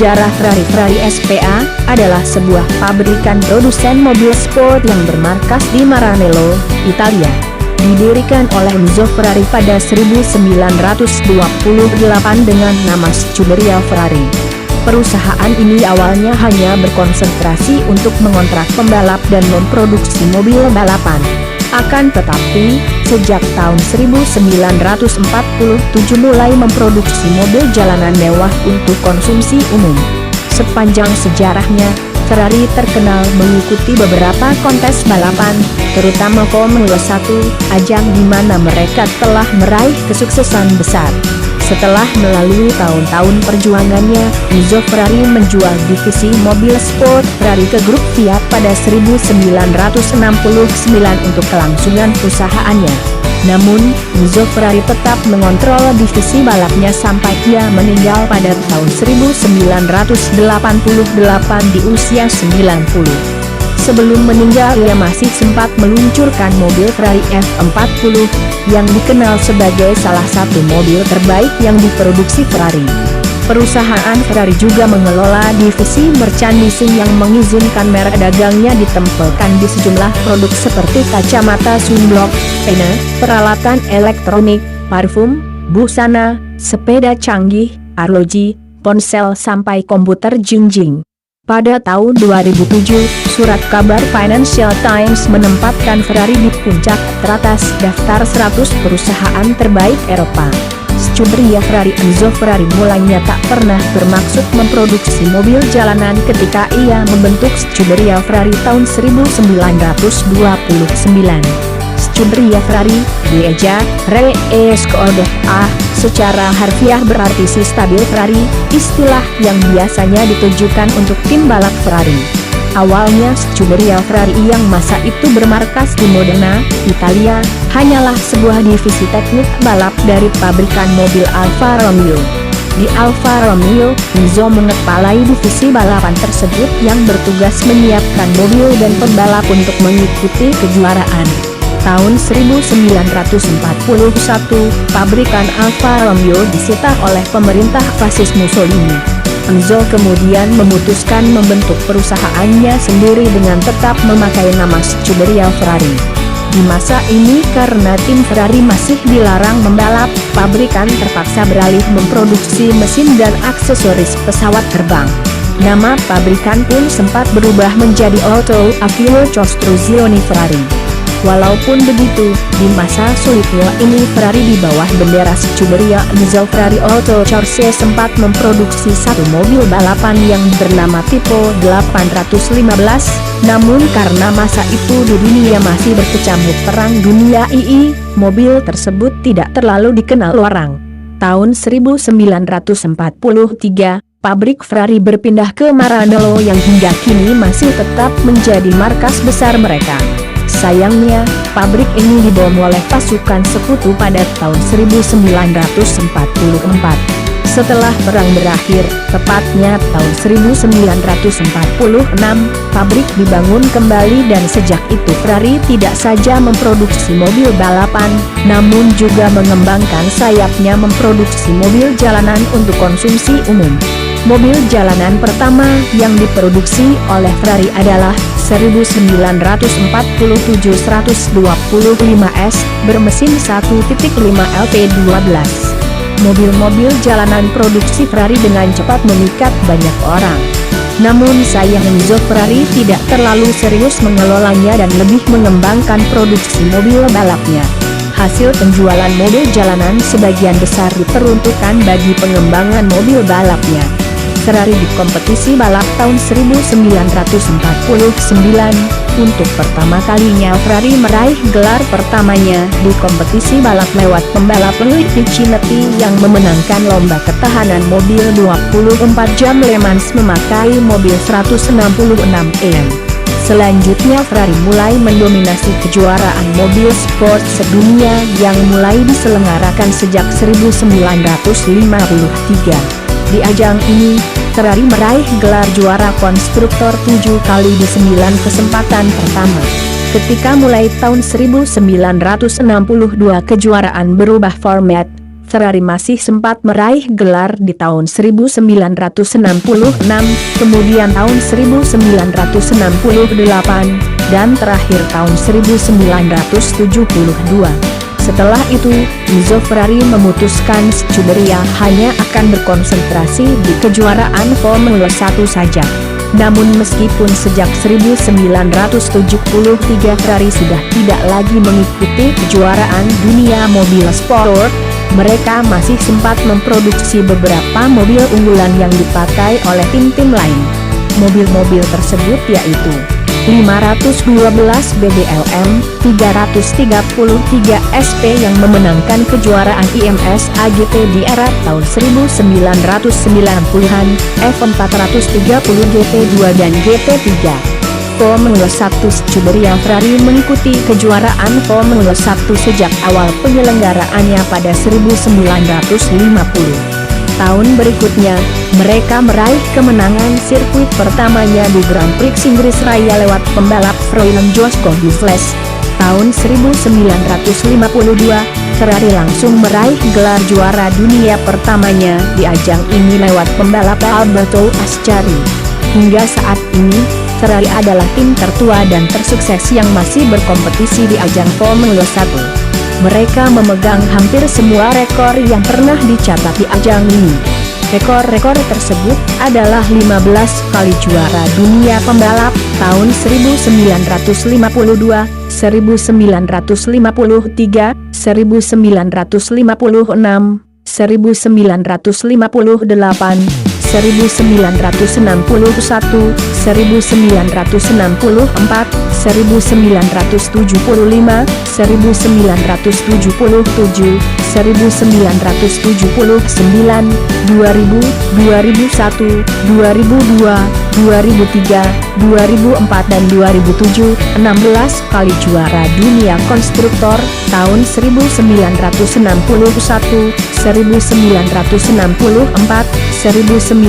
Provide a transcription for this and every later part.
sejarah Ferrari. Ferrari SPA adalah sebuah pabrikan produsen mobil sport yang bermarkas di Maranello, Italia. Didirikan oleh Enzo Ferrari pada 1928 dengan nama Scuderia Ferrari. Perusahaan ini awalnya hanya berkonsentrasi untuk mengontrak pembalap dan memproduksi mobil balapan. Akan tetapi, sejak tahun 1947 mulai memproduksi mobil jalanan mewah untuk konsumsi umum. Sepanjang sejarahnya, Ferrari terkenal mengikuti beberapa kontes balapan, terutama Formula 1, ajang di mana mereka telah meraih kesuksesan besar. Setelah melalui tahun-tahun perjuangannya, Enzo Ferrari menjual divisi mobil sport Ferrari ke grup Fiat pada 1969 untuk kelangsungan perusahaannya. Namun, Enzo Ferrari tetap mengontrol divisi balapnya sampai ia meninggal pada tahun 1988 di usia 90. Sebelum meninggal ia masih sempat meluncurkan mobil Ferrari F40, yang dikenal sebagai salah satu mobil terbaik yang diproduksi Ferrari. Perusahaan Ferrari juga mengelola divisi merchandising yang mengizinkan merek dagangnya ditempelkan di sejumlah produk seperti kacamata sunblock, pena, peralatan elektronik, parfum, busana, sepeda canggih, arloji, ponsel sampai komputer junjing. Pada tahun 2007, surat kabar Financial Times menempatkan Ferrari di puncak teratas daftar 100 perusahaan terbaik Eropa. Scuderia Ferrari. Enzo Ferrari mulanya tak pernah bermaksud memproduksi mobil jalanan ketika ia membentuk Scuderia Ferrari tahun 1929. Scuderia Ferrari, dieja, Re-Escode-A, secara harfiah berarti si stabil Ferrari, istilah yang biasanya ditujukan untuk tim balap Ferrari. Awalnya Scuderia Ferrari yang masa itu bermarkas di Modena, Italia, hanyalah sebuah divisi teknik balap dari pabrikan mobil Alfa Romeo. Di Alfa Romeo, Enzo mengepalai divisi balapan tersebut yang bertugas menyiapkan mobil dan pembalap untuk mengikuti kejuaraan. Tahun 1941, pabrikan Alfa Romeo disita oleh pemerintah fasis Mussolini. Enzo kemudian memutuskan membentuk perusahaannya sendiri dengan tetap memakai nama Scuderia Ferrari. Di masa ini karena tim Ferrari masih dilarang membalap, pabrikan terpaksa beralih memproduksi mesin dan aksesoris pesawat terbang. Nama pabrikan pun sempat berubah menjadi Auto Avio Costruzioni Ferrari. Walaupun begitu, di masa sulitnya ini Ferrari di bawah bendera Scuderia Enzo Ferrari Auto Corse sempat memproduksi satu mobil balapan yang bernama Tipo 815, namun karena masa itu di dunia masih berkecamuk Perang Dunia II, mobil tersebut tidak terlalu dikenal orang. Tahun 1943, pabrik Ferrari berpindah ke Maranello yang hingga kini masih tetap menjadi markas besar mereka. Sayangnya, pabrik ini dibom oleh pasukan sekutu pada tahun 1944. Setelah perang berakhir, tepatnya tahun 1946, pabrik dibangun kembali dan sejak itu Ferrari tidak saja memproduksi mobil balapan, namun juga mengembangkan sayapnya memproduksi mobil jalanan untuk konsumsi umum. Mobil jalanan pertama yang diproduksi oleh Ferrari adalah 1947-125S bermesin 1.5 LT12. Mobil-mobil jalanan produksi Ferrari dengan cepat memikat banyak orang. Namun sayang Enzo Ferrari tidak terlalu serius mengelolanya dan lebih mengembangkan produksi mobil balapnya. Hasil penjualan mobil jalanan sebagian besar diperuntukkan bagi pengembangan mobil balapnya. Ferrari di kompetisi balap tahun 1949, untuk pertama kalinya Ferrari meraih gelar pertamanya di kompetisi balap lewat pembalap Louis Pichinetti yang memenangkan lomba ketahanan mobil 24 jam Le Mans memakai mobil 166 EM. Selanjutnya Ferrari mulai mendominasi kejuaraan mobil sport sedunia yang mulai diselenggarakan sejak 1953. Di ajang ini, Ferrari meraih gelar juara konstruktor 7 kali di 9 kesempatan pertama. Ketika mulai tahun 1962 kejuaraan berubah format, Ferrari masih sempat meraih gelar di tahun 1966, kemudian tahun 1968, dan terakhir tahun 1972. Setelah itu, Enzo Ferrari memutuskan Scuderia hanya akan berkonsentrasi di kejuaraan Formula 1 saja. Namun meskipun sejak 1973 Ferrari sudah tidak lagi mengikuti kejuaraan dunia mobil sport, mereka masih sempat memproduksi beberapa mobil unggulan yang dipakai oleh tim-tim lain. Mobil-mobil tersebut yaitu 512 BBLM, 333 SP yang memenangkan kejuaraan IMS AGT di era tahun 1990-an, F430 GT2 dan GT3. Formula 1 Scuderia Ferrari mengikuti kejuaraan Formula 1 sejak awal penyelenggaraannya pada 1950. Tahun berikutnya, mereka meraih kemenangan sirkuit pertamanya di Grand Prix Inggris Raya lewat pembalap Froilan Josko Dufles. Tahun 1952, Ferrari langsung meraih gelar juara dunia pertamanya di ajang ini lewat pembalap Alberto Ascari. Hingga saat ini, Ferrari adalah tim tertua dan tersukses yang masih berkompetisi di ajang Formula 1. Mereka memegang hampir semua rekor yang pernah dicatat di ajang ini. Rekor-rekor tersebut adalah 15 kali juara dunia pembalap tahun 1952, 1953, 1956, 1958, 1961, 1964, 1975, 1977, 1979, 2000, 2001, 2002, 2003, 2004 dan 2007, 16 kali juara dunia konstruktor tahun 1961, 1964, 1975,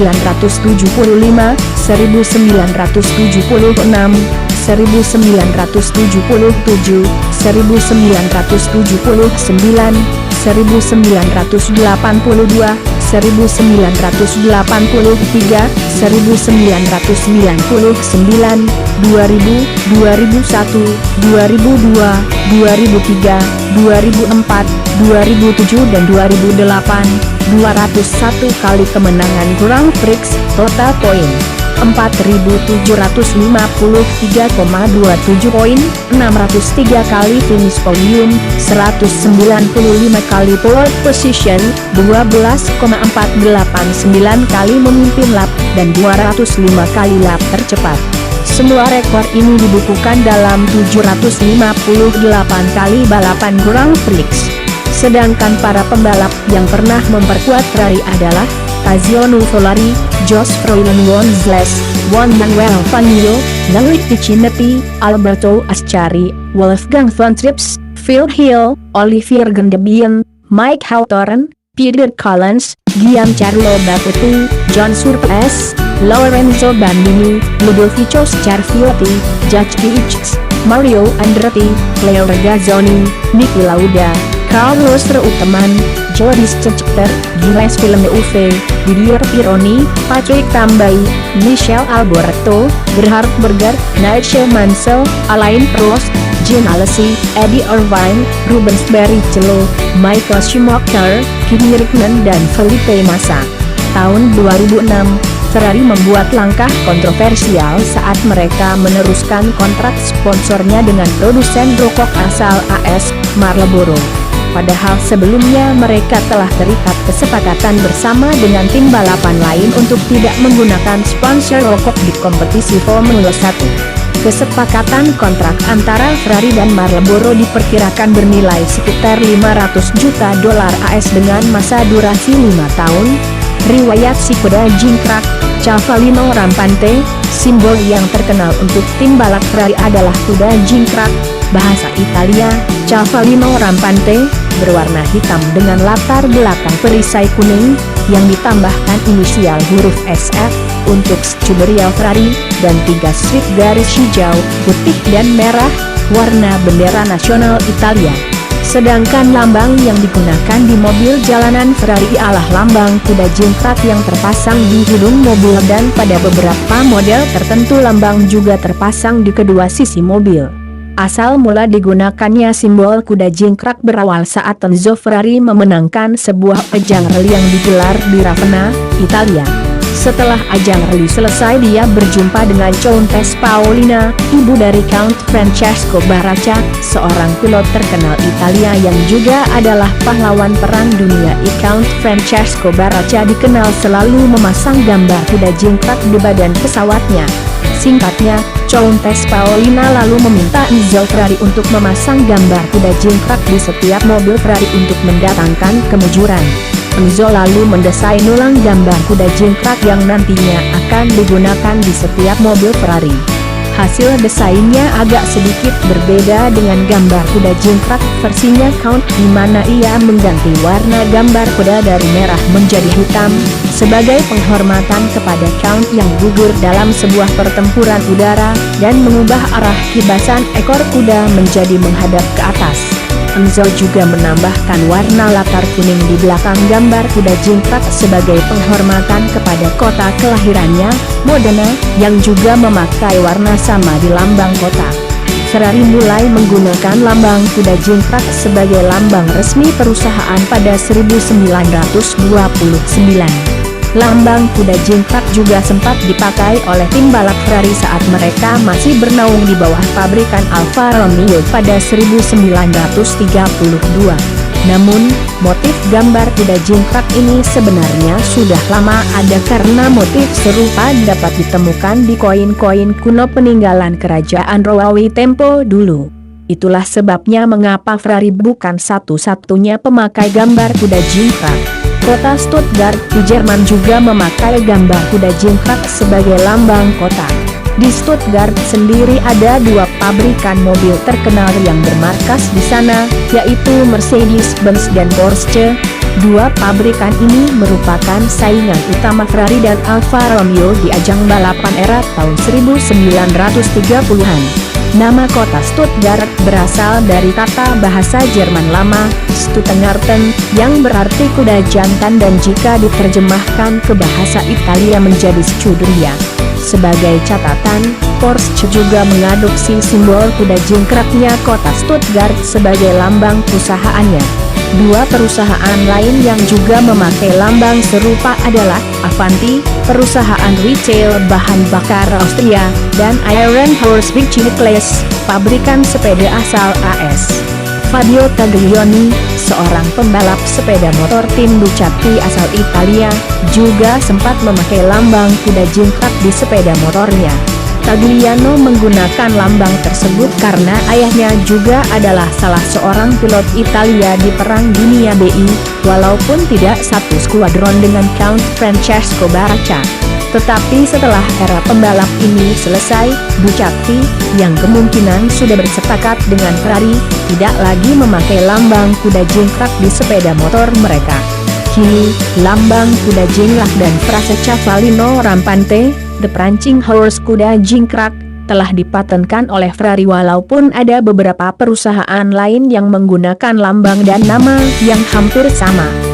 1976, 1977, 1979, 1982, 1983, 1999, 2000, 2001, 2002, 2003, 2004, 2007 dan 2008, 201 kali kemenangan Grand Prix, total poin 4.753,27 poin, 603 kali finish podium, 195 kali pole position, 12,489 kali memimpin lap, dan 205 kali lap tercepat. Semua rekor ini dibukukan dalam 758 kali balapan Grand Prix. Sedangkan para pembalap yang pernah memperkuat Ferrari adalah Tazio Nuvolari, Jos Froilan Gonzalez, Juan Manuel Fangio, Louis Pichinetti, Alberto Ascari, Wolfgang von Trips, Phil Hill, Olivier Gendebien, Mike Hawthorne, Peter Collins, Giancarlo Battisti, John Surtees, Lorenzo Bandini, Ludovico Scarfiotti, Judge Ichs, Mario Andretti, Leo Regazzoni, Niki Lauda, Carlos Reutemann, Joris Scheckter, Gilles Villeneuve, Didier Pironi, Patrick Tambay, Michel Alboreto, Gerhard Berger, Nigel Mansell, Alain Prost, Jean Alesi, Eddie Irvine, Rubens Barrichello, Michael Schumacher, Kimi Räikkönen dan Felipe Massa. Tahun 2006, Ferrari membuat langkah kontroversial saat mereka meneruskan kontrak sponsornya dengan produsen rokok asal AS, Marlboro. Padahal sebelumnya mereka telah terikat kesepakatan bersama dengan tim balapan lain untuk tidak menggunakan sponsor rokok di kompetisi Formula 1. Kesepakatan kontrak antara Ferrari dan Marlboro diperkirakan bernilai sekitar 500 juta dolar AS dengan masa durasi 5 tahun. Riwayat si kuda jingkrak, Cavallino Rampante, simbol yang terkenal untuk tim balap Ferrari adalah kuda jingkrak. Bahasa Italia, Cavallino Rampante, berwarna hitam dengan latar belakang perisai kuning, yang ditambahkan inisial huruf SF, untuk Scuderia Ferrari, dan 3 strip garis hijau, putih dan merah, warna bendera nasional Italia. Sedangkan lambang yang digunakan di mobil jalanan Ferrari ialah lambang kuda jingkrak yang terpasang di hidung mobil dan pada beberapa model tertentu lambang juga terpasang di kedua sisi mobil. Asal mula digunakannya simbol kuda jingkrak berawal saat Enzo Ferrari memenangkan sebuah ajang rally yang digelar di Ravenna, Italia. Setelah ajang rally selesai, dia berjumpa dengan Countess Paolina, ibu dari Count Francesco Baracca, seorang pilot terkenal Italia yang juga adalah pahlawan perang dunia. Count Francesco Baracca dikenal selalu memasang gambar kuda jingkrak di badan pesawatnya. Singkatnya, Countess Paolina lalu meminta Enzo Ferrari untuk memasang gambar kuda jingkrak di setiap mobil Ferrari untuk mendatangkan kemujuran. Enzo lalu mendesain ulang gambar kuda jingkrak yang nantinya akan digunakan di setiap mobil Ferrari. Hasil desainnya agak sedikit berbeda dengan gambar kuda jingkrak versinya Count, di mana ia mengganti warna gambar kuda dari merah menjadi hitam, sebagai penghormatan kepada Count yang gugur dalam sebuah pertempuran udara, dan mengubah arah kibasan ekor kuda menjadi menghadap ke atas. Enzo juga menambahkan warna latar kuning di belakang gambar kuda jingkrak sebagai penghormatan kepada kota kelahirannya, Modena, yang juga memakai warna sama di lambang kota. Ferrari mulai menggunakan lambang kuda jingkrak sebagai lambang resmi perusahaan pada 1929. Lambang kuda jingkrak juga sempat dipakai oleh tim balap Ferrari saat mereka masih bernaung di bawah pabrikan Alfa Romeo pada 1932. Namun, motif gambar kuda jingkrak ini sebenarnya sudah lama ada karena motif serupa dapat ditemukan di koin-koin kuno peninggalan kerajaan Romawi tempo dulu. Itulah sebabnya mengapa Ferrari bukan satu-satunya pemakai gambar kuda jingkrak. Kota Stuttgart di Jerman juga memakai gambar kuda jingkrak sebagai lambang kota. Di Stuttgart sendiri ada dua pabrikan mobil terkenal yang bermarkas di sana, yaitu Mercedes-Benz dan Porsche. Dua pabrikan ini merupakan saingan utama Ferrari dan Alfa Romeo di ajang balapan era tahun 1930-an. Nama kota Stuttgart berasal dari kata bahasa Jerman lama, Stuttengarten, yang berarti kuda jantan dan jika diterjemahkan ke bahasa Italia menjadi Scuderia. Sebagai catatan, Porsche juga mengadopsi simbol kuda jingkraknya kota Stuttgart sebagai lambang perusahaannya. Dua perusahaan lain yang juga memakai lambang serupa adalah Avanti, perusahaan retail bahan bakar Austria, dan Iron Horse Biciclette, pabrikan sepeda asal AS. Fabio Taglioni, seorang pembalap sepeda motor tim Ducati asal Italia, juga sempat memakai lambang kuda jingkrak di sepeda motornya. Tagliano menggunakan lambang tersebut karena ayahnya juga adalah salah seorang pilot Italia di Perang Dunia BI, walaupun tidak satu skuadron dengan Count Francesco Baracca. Tetapi setelah era pembalap ini selesai, Ducati, yang kemungkinan sudah bersepakat dengan Ferrari, tidak lagi memakai lambang kuda jingkrak di sepeda motor mereka. Kini, lambang kuda jingkrak dan frase Cavallino Rampante, The Prancing Horse kuda jingkrak, telah dipatenkan oleh Ferrari walaupun ada beberapa perusahaan lain yang menggunakan lambang dan nama yang hampir sama.